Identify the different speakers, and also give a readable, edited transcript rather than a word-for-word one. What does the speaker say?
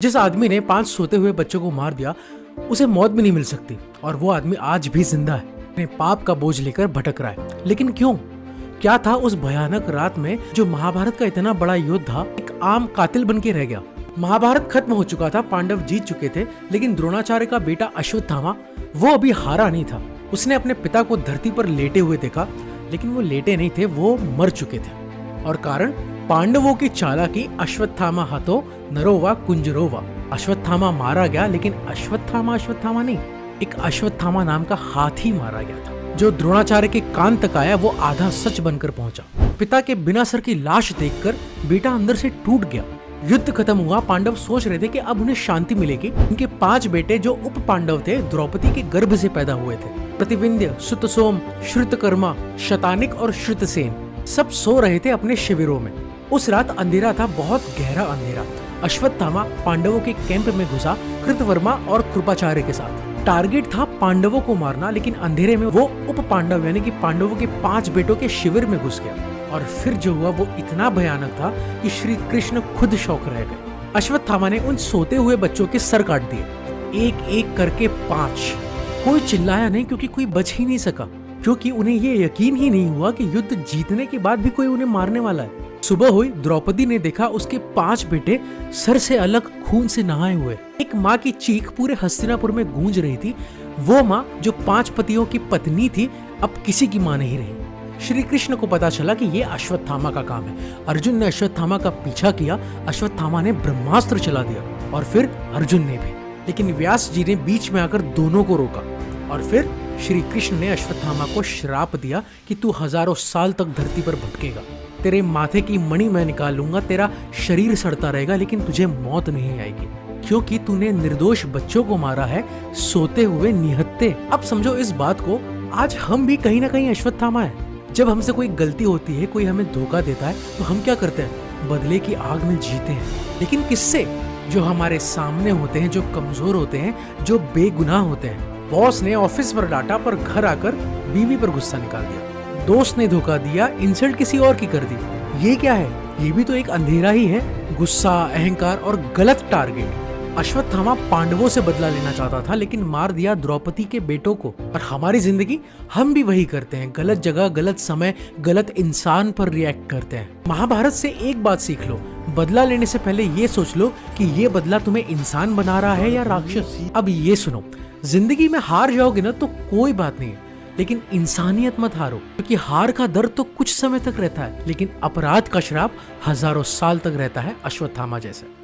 Speaker 1: जिस आदमी ने 5 सोते हुए बच्चों को मार दिया उसे मौत भी नहीं मिल सकती और वो आदमी आज भी जिंदा है, अपने पाप का बोझ लेकर भटक रहा है। लेकिन क्यों? क्या था उस भयानक रात में जो महाभारत का इतना बड़ा योद्धा एक आम कातिल बन के रह गया। महाभारत खत्म हो चुका था, पांडव जीत चुके थे, लेकिन द्रोणाचार्य का बेटा अश्वत्थामा वो अभी हारा नहीं था। उसने अपने पिता को धरती पर लेटे हुए देखा, लेकिन वो लेटे नहीं थे, वो मर चुके थे। और कारण पांडवों की चालाकी, अश्वत्थामा हतो नरोवा कुंजरोवा। अश्वत्थामा मारा गया, लेकिन अश्वत्थामा नहीं, एक अश्वत्थामा नाम का हाथी मारा गया था। जो द्रोणाचार्य के कान तक आया वो आधा सच बनकर पहुंचा। पिता के बिना सर की लाश देखकर बेटा अंदर से टूट गया। युद्ध खत्म हुआ, पांडव सोच रहे थे कि अब उन्हें शांति मिलेगी। उनके 5 बेटे जो उप पांडव थे, द्रौपदी के गर्भ से पैदा हुए थे, प्रतिविंध्य, सुतसोम, श्रुतकर्मा, शतानिक और श्रुतसेन, सब सो रहे थे अपने शिविरों में। उस रात अंधेरा था, बहुत गहरा अंधेरा। अश्वत्थामा पांडवों के कैंप में घुसा, कृतवर्मा और कृपाचार्य के साथ। टारगेट था पांडवों को मारना, लेकिन अंधेरे में वो उप पांडव यानी कि पांडवों के 5 बेटों के शिविर में घुस गया। और फिर जो हुआ वो इतना भयानक था कि श्री कृष्ण खुद शौक रह गए। अश्वत्थामा ने उन सोते हुए बच्चों के सर काट दिए, एक एक करके 5। कोई चिल्लाया नहीं क्योंकि कोई बच ही नहीं सका, क्योंकि उन्हें ये यकीन ही नहीं हुआ कि युद्ध जीतने के बाद भी कोई उन्हें मारने वाला है। सुबह हुई, द्रौपदी ने देखा उसके 5 बेटे सर से अलग खून से नहाए हुए। एक माँ की चीख पूरे हस्तिनापुर में गूंज रही थी। वो माँ जो 5 पतियों की पत्नी थी, अब किसी की माँ नहीं रही। श्री कृष्ण को पता चला कि ये अश्वत्थामा का काम है। अर्जुन ने अश्वत्थामा का पीछा किया, अश्वत्थामा ने ब्रह्मास्त्र चला दिया और फिर अर्जुन ने भी। लेकिन व्यास जी ने बीच में आकर दोनों को रोका और फिर श्री कृष्ण ने अश्वत्थामा को श्राप दिया कि तू हजारों साल तक धरती पर भटकेगा। तेरे माथे की मणि मैं निकाल लूंगा, तेरा शरीर सड़ता रहेगा, लेकिन तुझे मौत नहीं आएगी, क्योंकि तूने निर्दोष बच्चों को मारा है, सोते हुए निहत्थे। अब समझो इस बात को, आज हम भी कहीं ना कहीं अश्वत्थामा है। जब हमसे कोई गलती होती है, कोई हमें धोखा देता है, तो हम क्या करते हैं? बदले की आग में जीते हैं। लेकिन किससे? जो हमारे सामने होते हैं, जो कमजोर होते हैं, जो बेगुनाह होते हैं। बॉस ने ऑफिस पर डांटा, पर घर आकर बीवी पर गुस्सा निकाल दिया। दोस्त ने धोखा दिया, इंसल्ट किसी और की कर दी। ये क्या है? ये भी तो एक अंधेरा ही है। गुस्सा, अहंकार और गलत टारगेट। अश्वत्थामा पांडवों से बदला लेना चाहता था, लेकिन मार दिया द्रौपदी के बेटों को। और हमारी जिंदगी, हम भी वही करते हैं। गलत जगह, गलत समय, गलत इंसान पर रिएक्ट करते हैं। महाभारत से एक बात सीख लो, बदला लेने से पहले ये सोच लो कि ये बदला तुम्हें इंसान बना रहा है या राक्षस। अब ये सुनो, जिंदगी में हार जाओगे ना तो कोई बात नहीं है, लेकिन इंसानियत मत हारो, क्योंकि हार का दर्द तो कुछ समय तक रहता है, लेकिन अपराध का श्राप हजारों साल तक रहता है, अश्वत्थामा जैसे।